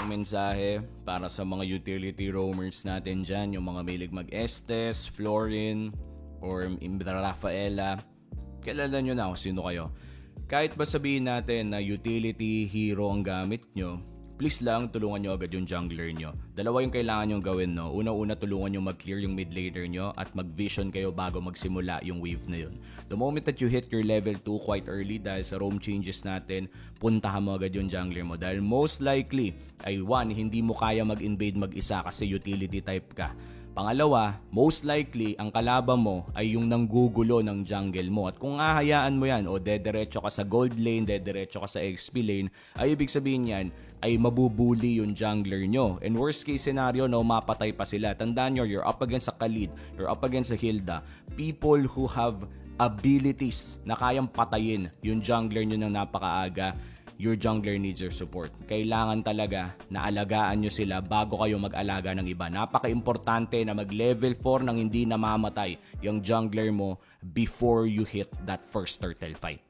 isang mensahe para sa mga utility roamers natin dyan, yung mga mahilig mag-Estes, Florin, or Imbra Rafaela. Kilala nyo na kung sino kayo. Kahit ba sabihin natin na utility hero ang gamit nyo, please lang tulungan nyo agad yung jungler nyo. Dalawa yung kailangan nyo gawin, no? Una-una tulungan nyo mag-clear yung mid laner nyo at mag-vision kayo bago magsimula yung wave na yun. The moment that you hit your level 2 quite early dahil sa roam changes natin, puntahan mo agad yung jungler mo. Dahil most likely ay hindi mo kaya mag-invade mag-isa kasi utility type ka. Pangalawa, most likely, ang kalaban mo ay yung nanggugulo ng jungle mo. At kung hahayaan mo yan o dederecho ka sa gold lane, dederecho ka sa XP lane, ay ibig sabihin yan ay mabubuli yung jungler nyo. And worst case scenario, no, mapatay pa sila. Tandaan nyo, you're up against a Khalid, you're up against a Hilda. People who have abilities na kayang patayin yung jungler nyo ng napakaaga. Your jungler needs your support. Kailangan talaga na alagaan nyo sila bago kayo mag-alaga ng iba. Napaka-importante na mag-level 4 nang hindi namamatay yung jungler mo before you hit that first turtle fight.